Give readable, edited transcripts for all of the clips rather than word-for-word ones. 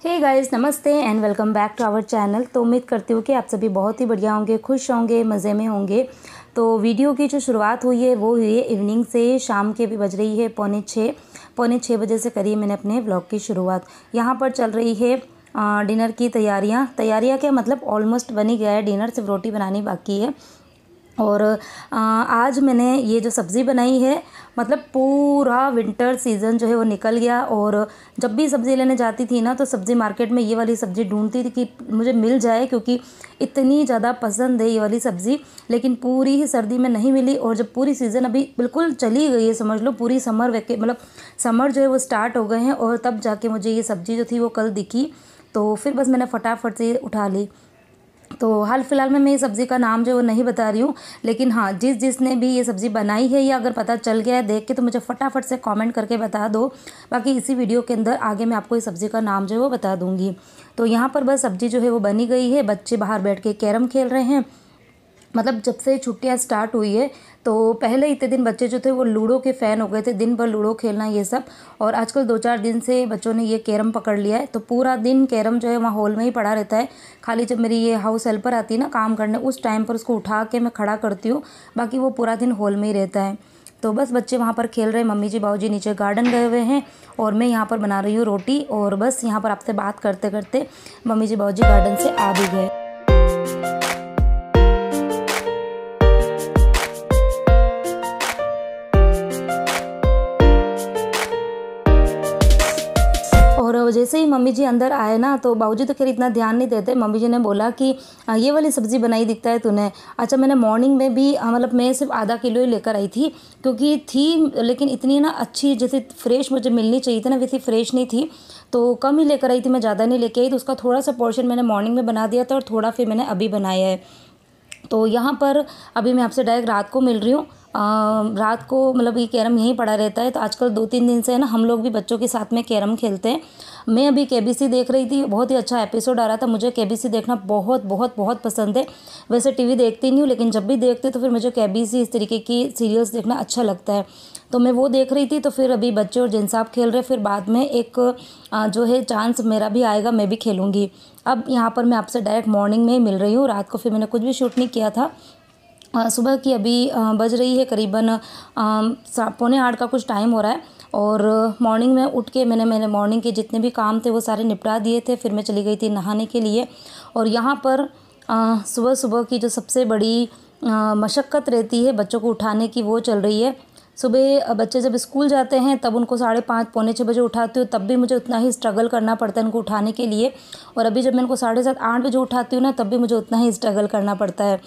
हे guys, नमस्ते and welcome back to our channel. तो उम्मीद करती हूँ कि आप सभी बहुत ही बढ़िया होंगे, खुश होंगे, मज़े में होंगे। तो वीडियो की जो शुरुआत हुई है वो हुई है इवनिंग से। शाम के भी बज रही है पौने छः बजे से करी मैंने अपने व्लॉग की शुरुआत। यहाँ पर चल रही है डिनर की तैयारियाँ क्या मतलब ऑलमोस्ट बन ही गया है डिनर, सिर्फ रोटी बनानी बाकी है। और आज मैंने ये जो सब्ज़ी बनाई है, मतलब पूरा विंटर सीज़न जो है वो निकल गया। और जब भी सब्ज़ी लेने जाती थी ना, तो सब्ज़ी मार्केट में ये वाली सब्ज़ी ढूंढती थी कि मुझे मिल जाए, क्योंकि इतनी ज़्यादा पसंद है ये वाली सब्ज़ी। लेकिन पूरी ही सर्दी में नहीं मिली, और जब पूरी सीज़न अभी बिल्कुल चली गई है, समझ लो पूरी मतलब समर जो है वो स्टार्ट हो गए हैं, और तब जाके मुझे ये सब्ज़ी जो थी वो कल दिखी। तो फिर बस मैंने फटाफट से उठा ली। तो हाल फिलहाल में मैं ये सब्ज़ी का नाम जो है वो नहीं बता रही हूँ, लेकिन हाँ, जिसने भी ये सब्ज़ी बनाई है, या अगर पता चल गया है देख के, तो मुझे फटाफट से कमेंट करके बता दो। बाकी इसी वीडियो के अंदर आगे मैं आपको इस सब्ज़ी का नाम जो है वो बता दूँगी। तो यहाँ पर बस सब्ज़ी जो है वो बनी गई है। बच्चे बाहर बैठ के कैरम खेल रहे हैं। मतलब जब से छुट्टियां स्टार्ट हुई है, तो पहले इतने दिन बच्चे जो थे वो लूडो के फ़ैन हो गए थे, दिन भर लूडो खेलना ये सब। और आजकल 2-4 दिन से बच्चों ने ये कैरम पकड़ लिया है, तो पूरा दिन कैरम जो है वहाँ हॉल में ही पड़ा रहता है। खाली जब मेरी ये हाउस हेल्पर आती है ना काम करने, उस टाइम पर उसको उठा के मैं खड़ा करती हूँ, बाकी वो पूरा दिन हॉल में ही रहता है। तो बस बच्चे वहाँ पर खेल रहे हैं, मम्मी जी बाबू जी नीचे गार्डन गए हुए हैं, और मैं यहाँ पर बना रही हूँ रोटी। और बस यहाँ पर आपसे बात करते करते मम्मी जी बाबू जी गार्डन से आ भी गए। और जैसे ही मम्मी जी अंदर आए ना, तो बाबूजी तो खैर इतना ध्यान नहीं देते। मम्मी जी ने बोला कि ये वाली सब्ज़ी बनाई दिखता है तूने। अच्छा, मैंने मॉर्निंग में भी मतलब मैं सिर्फ आधा किलो ही लेकर आई थी, क्योंकि थी लेकिन इतनी ना अच्छी, जैसे फ्रेश मुझे मिलनी चाहिए थी ना, वैसी फ्रेश नहीं थी। तो कम ही लेकर आई थी, मैं ज़्यादा नहीं लेके आई। तो उसका थोड़ा सा पोर्शन मैंने मॉर्निंग में बना दिया था, और थोड़ा फिर मैंने अभी बनाया है। तो यहाँ पर अभी मैं आपसे डायरेक्ट रात को मिल रही हूँ। रात को मतलब ये कैरम यहीं पड़ा रहता है। तो आजकल 2-3 दिन से है ना, हम लोग भी बच्चों के साथ में कैरम खेलते हैं। मैं अभी केबीसी देख रही थी, बहुत ही अच्छा एपिसोड आ रहा था। मुझे केबीसी देखना बहुत बहुत बहुत पसंद है। वैसे टीवी देखती नहीं हूँ, लेकिन जब भी देखती तो फिर मुझे केबीसी इस तरीके की सीरियल्स देखना अच्छा लगता है। तो मैं वो देख रही थी। तो फिर अभी बच्चे और जिन साहब खेल रहे, फिर बाद में एक जो है चांस मेरा भी आएगा, मैं भी खेलूँगी। अब यहाँ पर मैं आपसे डायरेक्ट मॉर्निंग में ही मिल रही हूँ। रात को फिर मैंने कुछ भी शूट नहीं किया था। सुबह की अभी बज रही है करीबन 7:45 का कुछ टाइम हो रहा है। और मॉर्निंग में उठ के मैंने मॉर्निंग के जितने भी काम थे वो सारे निपटा दिए थे। फिर मैं चली गई थी नहाने के लिए। और यहाँ पर सुबह सुबह की जो सबसे बड़ी मशक्क़त रहती है बच्चों को उठाने की, वो चल रही है। सुबह बच्चे जब स्कूल जाते हैं तब उनको 5:30 पौने 6 बजे उठाती हूँ, तब भी मुझे उतना ही स्ट्रगल करना पड़ता है उनको उठाने के लिए। और अभी जब मैं उनको 7:30-8 बजे उठाती हूँ ना, तब भी मुझे उतना ही स्ट्रगल करना पड़ता है,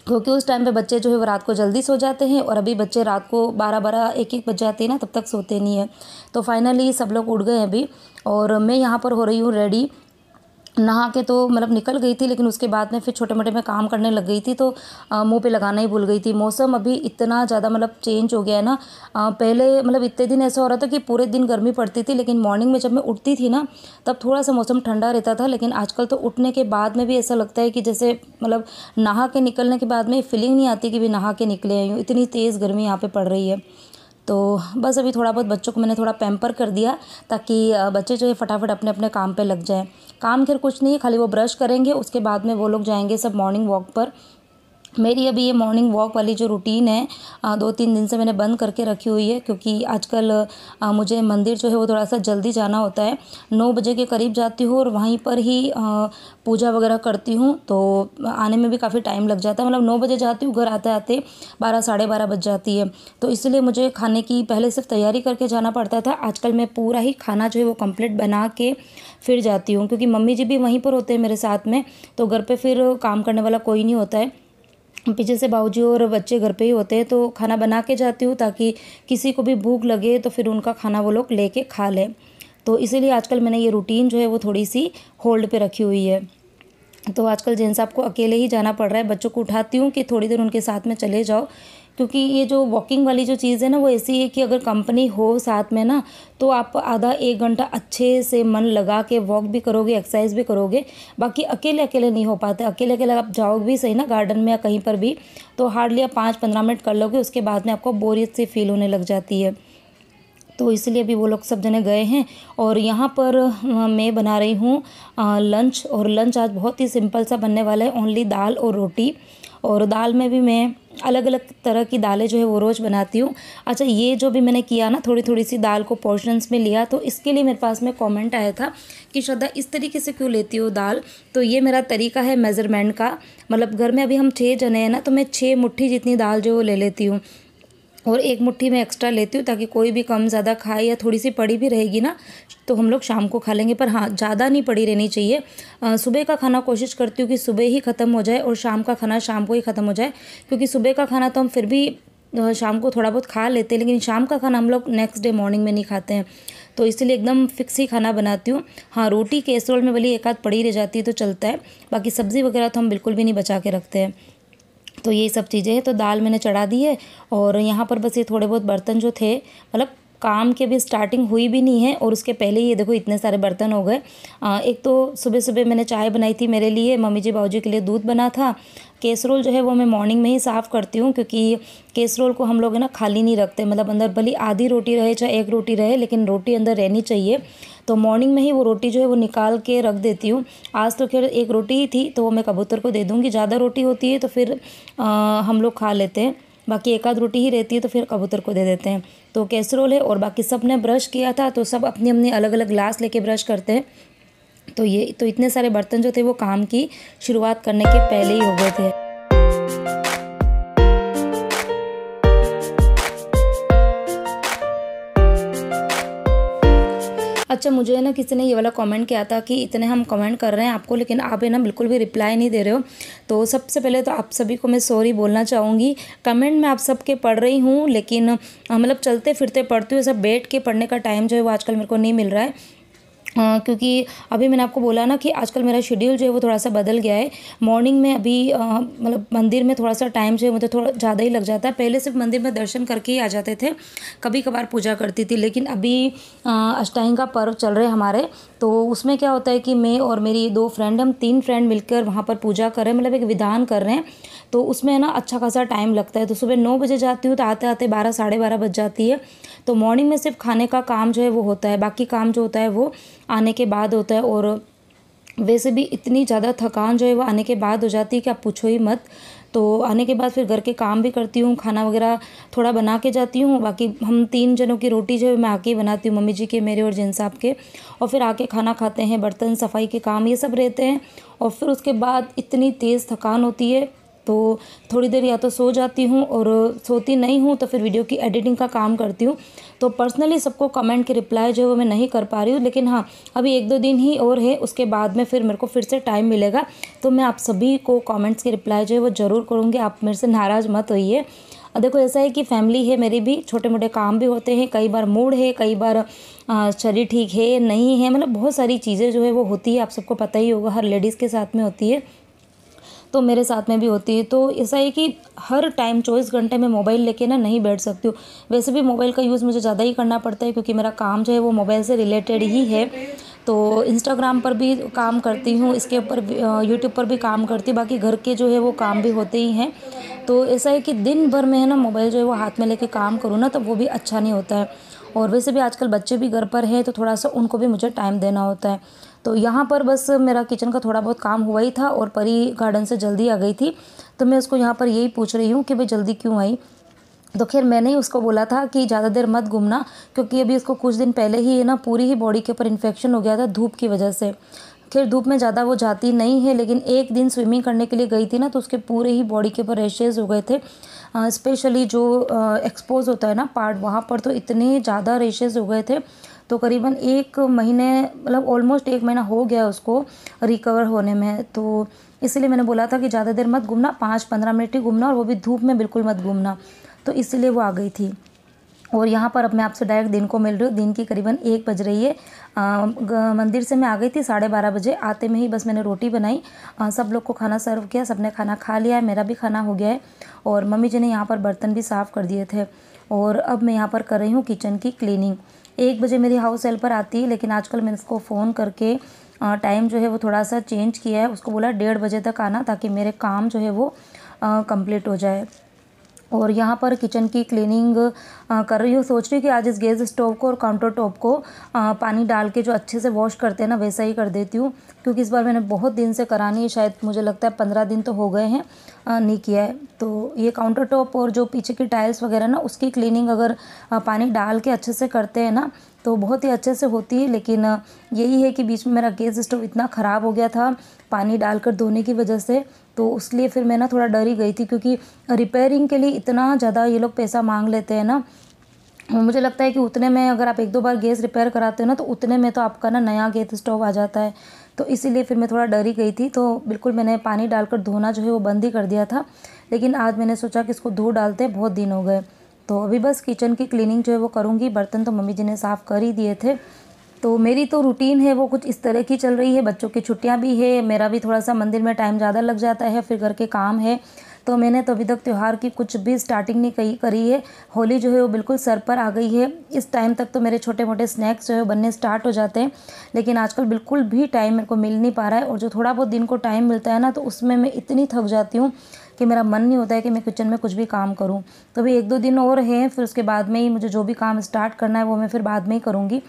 क्योंकि उस टाइम पे बच्चे जो है वो रात को जल्दी सो जाते हैं। और अभी बच्चे रात को 12-12, 1-1 बज जाते हैं ना, तब तक सोते नहीं है। तो फाइनली सब लोग उठ गए हैं अभी, और मैं यहाँ पर हो रही हूँ रेडी। नहा के तो मतलब निकल गई थी, लेकिन उसके बाद में फिर छोटे मोटे मैं काम करने लग गई थी, तो मुंह पे लगाना ही भूल गई थी। मौसम अभी इतना ज़्यादा मतलब चेंज हो गया है ना। पहले मतलब इतने दिन ऐसा हो रहा था कि पूरे दिन गर्मी पड़ती थी, लेकिन मॉर्निंग में जब मैं उठती थी ना, तब थोड़ा सा मौसम ठंडा रहता था। लेकिन आजकल तो उठने के बाद में भी ऐसा लगता है कि जैसे मतलब नहा के निकलने के बाद में फीलिंग नहीं आती कि भी नहा के निकले हैं, इतनी तेज़ गर्मी यहाँ पर पड़ रही है। तो बस अभी थोड़ा बहुत बच्चों को मैंने थोड़ा पैम्पर कर दिया, ताकि बच्चे जो है फटाफट अपने अपने काम पे लग जाएं। काम खैर कुछ नहीं है, खाली वो ब्रश करेंगे, उसके बाद में वो लोग जाएंगे सब मॉर्निंग वॉक पर। मेरी अभी ये मॉर्निंग वॉक वाली जो रूटीन है 2-3 दिन से मैंने बंद करके रखी हुई है, क्योंकि आजकल मुझे मंदिर जो है वो थोड़ा सा जल्दी जाना होता है। 9 बजे के करीब जाती हूँ, और वहीं पर ही पूजा वगैरह करती हूँ। तो आने में भी काफ़ी टाइम लग जाता है। मतलब 9 बजे जाती हूँ, घर आते आते 12 साढ़े 12 बज जाती है। तो इसलिए मुझे खाने की पहले सिर्फ तैयारी करके जाना पड़ता था। आजकल मैं पूरा ही खाना जो है वो कंप्लीट बना के फिर जाती हूँ, क्योंकि मम्मी जी भी वहीं पर होते हैं मेरे साथ में। तो घर पर फिर काम करने वाला कोई नहीं होता है, पीछे से बाबूजी और बच्चे घर पे ही होते हैं। तो खाना बना के जाती हूँ, ताकि किसी को भी भूख लगे तो फिर उनका खाना वो लोग लेके खा लें। तो इसीलिए आजकल मैंने ये रूटीन जो है वो थोड़ी सी होल्ड पे रखी हुई है। तो आजकल जेंट्स आपको अकेले ही जाना पड़ रहा है। बच्चों को उठाती हूँ कि थोड़ी देर उनके साथ में चले जाओ, क्योंकि ये जो वॉकिंग वाली जो चीज़ है ना, वो ऐसी है कि अगर कंपनी हो साथ में ना, तो आप आधा 1 घंटा अच्छे से मन लगा के वॉक भी करोगे, एक्सरसाइज भी करोगे। बाकी अकेले अकेले नहीं हो पाते। अकेले अकेले आप जाओगे भी सही ना गार्डन में या कहीं पर भी, तो हार्डली आप 5-15 मिनट कर लोगे, उसके बाद में आपको बोरियत सी फील होने लग जाती है। तो इसलिए अभी वो लोग सब जने गए हैं। और यहाँ पर मैं बना रही हूँ लंच। और लंच आज बहुत ही सिंपल सा बनने वाला है, ओनली दाल और रोटी। और दाल में भी मैं अलग अलग तरह की दालें जो है वो रोज़ बनाती हूँ। अच्छा, ये जो भी मैंने किया ना, थोड़ी थोड़ी सी दाल को पोर्शंस में लिया, तो इसके लिए मेरे पास में कमेंट आया था कि श्रद्धा इस तरीके से क्यों लेती हो दाल। तो ये मेरा तरीका है मेज़रमेंट का। मतलब घर में अभी हम 6 जने हैं ना, तो मैं 6 मुट्ठी जितनी दाल जो है वो ले लेती हूँ। और 1 मुट्ठी मैं एक्स्ट्रा लेती हूँ ताकि कोई भी कम ज़्यादा खाए, या थोड़ी सी पड़ी भी रहेगी ना तो हम लोग शाम को खा लेंगे। पर हाँ, ज़्यादा नहीं पड़ी रहनी चाहिए। सुबह का खाना कोशिश करती हूँ कि सुबह ही ख़त्म हो जाए और शाम का खाना शाम को ही ख़त्म हो जाए, क्योंकि सुबह का खाना तो हम फिर भी शाम को थोड़ा बहुत खा लेते हैं, लेकिन शाम का खाना हम लोग नेक्स्ट डे मॉर्निंग में नहीं खाते हैं। तो इसलिए एकदम फिक्स ही खाना बनाती हूँ। हाँ, रोटी कैसरोल में भले एक आध पड़ी रह जाती है तो चलता है, बाकी सब्ज़ी वगैरह तो हम बिल्कुल भी नहीं बचा के रखते हैं। तो ये सब चीज़ें हैं। तो दाल मैंने चढ़ा दी है। और यहाँ पर बस ये थोड़े बहुत बर्तन जो थे, मतलब काम की अभी स्टार्टिंग हुई भी नहीं है और उसके पहले ही ये देखो इतने सारे बर्तन हो गए। एक तो सुबह सुबह मैंने चाय बनाई थी मेरे लिए, मम्मी जी बाबू जी के लिए दूध बना था। कैसरोल जो है वो मैं मॉर्निंग में ही साफ़ करती हूँ, क्योंकि कैसरोल को हम लोग है ना खाली नहीं रखते। मतलब अंदर भली आधी रोटी रहे चाहे 1 रोटी रहे, लेकिन रोटी अंदर रहनी चाहिए। तो मॉर्निंग में ही वो रोटी जो है वो निकाल के रख देती हूँ। आज तो खैर 1 रोटी ही थी, तो वो मैं कबूतर को दे दूँगी। ज़्यादा रोटी होती है तो फिर हम लोग खा लेते हैं, बाकी 1 आध रोटी ही रहती है तो फिर कबूतर को दे देते हैं। तो कैसरोल है। और बाकी सब ने ब्रश किया था, तो सब अपनी अपनी अलग अलग ग्लास लेके ब्रश करते हैं। तो ये तो इतने सारे बर्तन जो थे वो काम की शुरुआत करने के पहले ही हो गए थे। अच्छा, मुझे ना किसी ने ये वाला कमेंट किया था कि इतने हम कमेंट कर रहे हैं आपको, लेकिन आप है ना बिल्कुल भी रिप्लाई नहीं दे रहे हो। तो सबसे पहले तो आप सभी को मैं सॉरी बोलना चाहूँगी। कमेंट मैं आप सबके पढ़ रही हूँ, लेकिन मतलब चलते फिरते पढ़ती हूँ, सब बैठ के पढ़ने का टाइम जो है वो आजकल मेरे को नहीं मिल रहा है। क्योंकि अभी मैंने आपको बोला ना कि आजकल मेरा शेड्यूल जो है वो थोड़ा सा बदल गया है। मॉर्निंग में अभी मतलब मंदिर में थोड़ा सा टाइम जो है मुझे थोड़ा ज़्यादा ही लग जाता है। पहले सिर्फ मंदिर में दर्शन करके ही आ जाते थे, कभी कभार पूजा करती थी। लेकिन अभी अष्टमी का पर्व चल रहे हमारे, तो उसमें क्या होता है कि मैं और मेरी 2 फ्रेंड, हम 3 फ्रेंड मिलकर वहाँ पर पूजा कर रहे हैं, मतलब एक विधान कर रहे हैं। तो उसमें है ना अच्छा खासा टाइम लगता है। तो सुबह 9 बजे जाती हूँ तो आते आते 12 साढ़े 12 बज जाती है। तो मॉर्निंग में सिर्फ खाने का काम जो है वो होता है, बाकी काम जो होता है वो आने के बाद होता है। और वैसे भी इतनी ज़्यादा थकान जो है वो आने के बाद हो जाती है कि आप पूछो ही मत। तो आने के बाद फिर घर के काम भी करती हूँ, खाना वगैरह थोड़ा बना के जाती हूँ। बाकी हम 3 जनों की रोटी जो है मैं आके ही बनाती हूँ, मम्मी जी के, मेरे और जिन साहब के। और फिर आके खाना खाते हैं, बर्तन सफाई के काम ये सब रहते हैं। और फिर उसके बाद इतनी तेज़ थकान होती है, तो थोड़ी देर या तो सो जाती हूँ, और सोती नहीं हूँ तो फिर वीडियो की एडिटिंग का काम करती हूँ। तो पर्सनली सबको कमेंट के रिप्लाई जो है वो मैं नहीं कर पा रही हूँ, लेकिन हाँ, अभी 1-2 दिन ही और है, उसके बाद में फिर मेरे को फिर से टाइम मिलेगा तो मैं आप सभी को कमेंट्स के रिप्लाई जो है वो ज़रूर करूँगी। आप मेरे से नाराज़ मत होइए। देखो, ऐसा है कि फैमिली है मेरी भी, छोटे मोटे काम भी होते हैं, कई बार मूड है, कई बार शरीर ठीक है नहीं है, मतलब बहुत सारी चीज़ें जो है वो होती है। आप सबको पता ही होगा, हर लेडीज़ के साथ में होती है, तो मेरे साथ में भी होती है। तो ऐसा है कि हर टाइम 24 घंटे में मोबाइल लेके ना नहीं बैठ सकती हूँ। वैसे भी मोबाइल का यूज़ मुझे ज़्यादा ही करना पड़ता है, क्योंकि मेरा काम जो है वो मोबाइल से रिलेटेड ही है। तो इंस्टाग्राम पर भी काम करती हूँ, इसके ऊपर यूट्यूब पर भी काम करती हूँ, बाकी घर के जो है वो काम भी होते ही हैं। तो ऐसा है कि दिन भर में है ना मोबाइल जो है वो हाथ में लेके काम करूँ ना, तो वो भी अच्छा नहीं होता है। और वैसे भी आजकल बच्चे भी घर पर हैं, तो थोड़ा सा उनको भी मुझे टाइम देना होता है। तो यहाँ पर बस मेरा किचन का थोड़ा बहुत काम हुआ ही था, और परी गार्डन से जल्दी आ गई थी, तो मैं उसको यहाँ पर यही पूछ रही हूँ कि भाई जल्दी क्यों आई। तो खैर मैंने ही उसको बोला था कि ज़्यादा देर मत घूमना, क्योंकि अभी उसको कुछ दिन पहले ही है ना पूरी ही बॉडी के ऊपर इन्फेक्शन हो गया था धूप की वजह से। खैर धूप में ज़्यादा वो जाती नहीं है, लेकिन एक दिन स्विमिंग करने के लिए गई थी ना, तो उसके पूरे ही बॉडी के ऊपर रैशेज़ हो गए थे। स्पेशली जो एक्सपोज होता है ना पार्ट, वहाँ पर तो इतने ज़्यादा रैशेज़ हो गए थे। तो करीबन 1 महीने, मतलब ऑलमोस्ट 1 महीना हो गया उसको रिकवर होने में। तो इसलिए मैंने बोला था कि ज़्यादा देर मत घूमना, 5-15 मिनट ही घूमना, और वो भी धूप में बिल्कुल मत घूमना। तो इसलिए वो आ गई थी। और यहाँ पर अब मैं आपसे डायरेक्ट दिन को मिल रही हूँ। दिन की करीबन 1 बज रही है। मंदिर से मैं आ गई थी 12:30 बजे। आते में ही बस मैंने रोटी बनाई, सब लोग को खाना सर्व किया, सबने खाना खा लिया है, मेरा भी खाना हो गया है। और मम्मी जी ने यहाँ पर बर्तन भी साफ़ कर दिए थे। और अब मैं यहाँ पर कर रही हूँ किचन की क्लीनिंग। 1 बजे मेरी हाउस हेल्पर आती है, लेकिन आजकल मैंने उसको फ़ोन करके टाइम जो है वो थोड़ा सा चेंज किया है। उसको बोला 1:30 बजे तक आना, ताकि मेरे काम जो है वो कंप्लीट हो जाए। और यहाँ पर किचन की क्लीनिंग कर रही हूँ। सोच रही हूँ कि आज इस गैस स्टोव को और काउंटर टॉप को पानी डाल के जो अच्छे से वॉश करते हैं ना, वैसा ही कर देती हूँ, क्योंकि इस बार मैंने बहुत दिन से करा नहीं है, शायद मुझे लगता है 15 दिन तो हो गए हैं नहीं किया है। तो ये काउंटर टॉप और जो पीछे की टाइल्स वगैरह ना, उसकी क्लीनिंग अगर पानी डाल के अच्छे से करते हैं ना तो बहुत ही अच्छे से होती है। लेकिन यही है कि बीच में मेरा गैस स्टोव इतना ख़राब हो गया था पानी डालकर धोने की वजह से, तो इसलिए फिर मैं ना थोड़ा डर ही गई थी, क्योंकि रिपेयरिंग के लिए इतना ज़्यादा ये लोग पैसा मांग लेते हैं ना। मुझे लगता है कि उतने में अगर आप 1-2 बार गैस रिपेयर कराते हो ना, तो उतने में तो आपका ना नया गैस स्टोव आ जाता है। तो इसीलिए फिर मैं थोड़ा डर ही गई थी, तो बिल्कुल मैंने पानी डालकर धोना जो है वो बंद ही कर दिया था। लेकिन आज मैंने सोचा कि इसको धो डालते हैं, बहुत दिन हो गए। तो अभी बस किचन की क्लीनिंग जो है वो करूँगी। बर्तन तो मम्मी जी ने साफ़ कर ही दिए थे। तो मेरी तो रूटीन है वो कुछ इस तरह की चल रही है। बच्चों की छुट्टियां भी है, मेरा भी थोड़ा सा मंदिर में टाइम ज़्यादा लग जाता है, फिर घर के काम है। तो मैंने तो अभी तक त्यौहार की कुछ भी स्टार्टिंग नहीं करी है। होली जो है वो बिल्कुल सर पर आ गई है। इस टाइम तक तो मेरे छोटे मोटे स्नैक्स जो है बनने स्टार्ट हो जाते हैं, लेकिन आजकल बिल्कुल भी टाइम मेरे को मिल नहीं पा रहा है। और जो थोड़ा बहुत दिन को टाइम मिलता है ना, तो उसमें मैं इतनी थक जाती हूँ कि मेरा मन नहीं होता है कि मैं किचन में कुछ भी काम करूँ। तो अभी 1-2 दिन और हैं, फिर उसके बाद में ही मुझे जो भी काम स्टार्ट करना है वो मैं फिर बाद में ही करूँगी।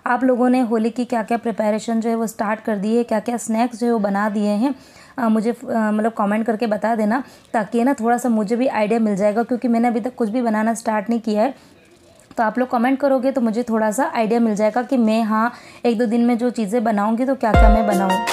आप लोगों ने होली की क्या क्या प्रिपरेशन जो है वो स्टार्ट कर दी है, क्या क्या स्नैक्स जो है वो बना दिए हैं, मुझे मतलब कमेंट करके बता देना, ताकि ना थोड़ा सा मुझे भी आइडिया मिल जाएगा, क्योंकि मैंने अभी तक कुछ भी बनाना स्टार्ट नहीं किया है। तो आप लोग कमेंट करोगे तो मुझे थोड़ा सा आइडिया मिल जाएगा कि मैं 1-2 दिन में जो चीज़ें बनाऊँगी तो क्या क्या मैं बनाऊँ।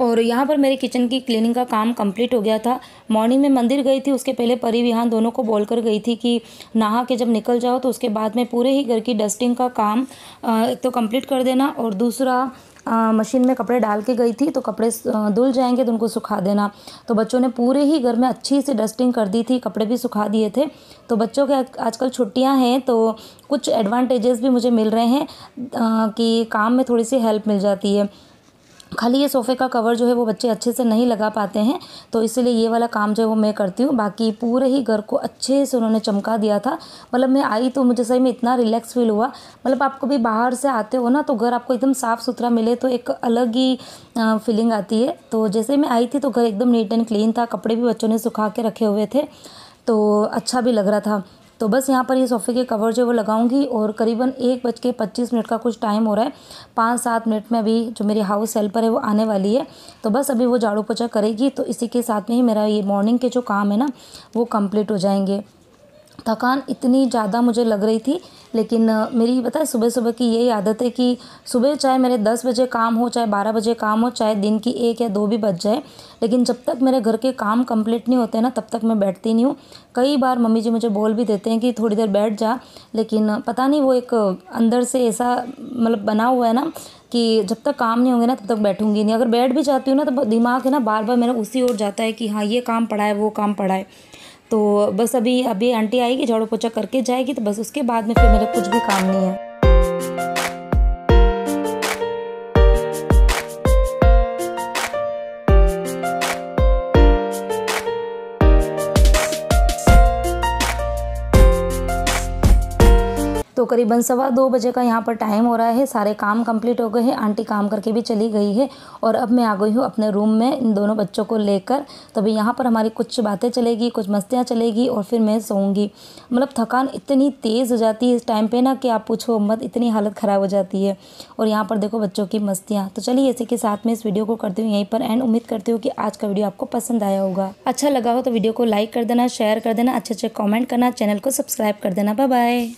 और यहाँ पर मेरे किचन की क्लीनिंग का काम कंप्लीट हो गया था। मॉर्निंग में मंदिर गई थी, उसके पहले परी विहान दोनों को बोलकर गई थी कि नहा के जब निकल जाओ तो उसके बाद में पूरे ही घर की डस्टिंग का काम एक तो कंप्लीट कर देना, और दूसरा मशीन में कपड़े डाल के गई थी, तो कपड़े धुल जाएंगे तो उनको सुखा देना। तो बच्चों ने पूरे ही घर में अच्छी सी डस्टिंग कर दी थी, कपड़े भी सुखा दिए थे। तो बच्चों के आजकल छुट्टियां हैं, तो कुछ एडवांटेजेस भी मुझे मिल रहे हैं कि काम में थोड़ी सी हेल्प मिल जाती है। खाली ये सोफ़े का कवर जो है वो बच्चे अच्छे से नहीं लगा पाते हैं, तो इसलिए ये वाला काम जो है वो मैं करती हूँ। बाकी पूरे ही घर को अच्छे से उन्होंने चमका दिया था। मतलब मैं आई तो मुझे सही में इतना रिलैक्स फील हुआ। मतलब आप कभी बाहर से आते हो ना, तो घर आपको एकदम साफ़ सुथरा मिले तो एक अलग ही फीलिंग आती है। तो जैसे मैं आई थी तो घर एकदम नीट एंड क्लीन था, कपड़े भी बच्चों ने सुखा के रखे हुए थे, तो अच्छा भी लग रहा था। तो बस यहाँ पर ये सोफ़े के कवर जो है वो लगाऊंगी, और करीबन 1:25 का कुछ टाइम हो रहा है। 5-7 मिनट में अभी जो मेरी हाउस हेल्पर है वो आने वाली है, तो बस अभी वो झाड़ू पोछा करेगी, तो इसी के साथ में ही मेरा ये मॉर्निंग के जो काम है ना वो कंप्लीट हो जाएंगे। थकान इतनी ज़्यादा मुझे लग रही थी, लेकिन मेरी पता है सुबह सुबह की यही आदत है कि सुबह चाहे मेरे 10 बजे काम हो, चाहे 12 बजे काम हो, चाहे दिन की 1 या 2 भी बज जाए, लेकिन जब तक मेरे घर के काम कंप्लीट नहीं होते ना, तब तक मैं बैठती नहीं हूँ। कई बार मम्मी जी मुझे बोल भी देते हैं कि थोड़ी देर बैठ जा, लेकिन पता नहीं वो एक अंदर से ऐसा मतलब बना हुआ है ना कि जब तक काम नहीं होंगे ना तब तक बैठूंगी नहीं। अगर बैठ भी जाती हूँ ना तो दिमाग है ना बार बार मेरा उसी ओर जाता है कि हाँ ये काम पड़ा है, वो काम पड़ा है। तो बस अभी आंटी आएगी, झाड़ू पोछा करके जाएगी, तो बस उसके बाद में फिर मेरा कुछ भी काम नहीं है। तो करीबन 1:15 बजे का यहाँ पर टाइम हो रहा है। सारे काम कंप्लीट हो गए हैं, आंटी काम करके भी चली गई है, और अब मैं आ गई हूँ अपने रूम में इन दोनों बच्चों को लेकर। तो अभी यहाँ पर हमारी कुछ बातें चलेगी, कुछ मस्तियाँ चलेगी, और फिर मैं सोऊंगी। मतलब थकान इतनी तेज़ हो जाती है इस टाइम पे ना कि आप पूछो मत, इतनी हालत ख़राब हो जाती है। और यहाँ पर देखो बच्चों की मस्तियाँ। तो चलिए इसी के साथ में इस वीडियो को करती हूँ यहीं पर एंड। उम्मीद करती हूँ कि आज का वीडियो आपको पसंद आया होगा। अच्छा लगा हो तो वीडियो को लाइक कर देना, शेयर कर देना, अच्छे अच्छे कॉमेंट करना, चैनल को सब्सक्राइब कर देना। Bye bye.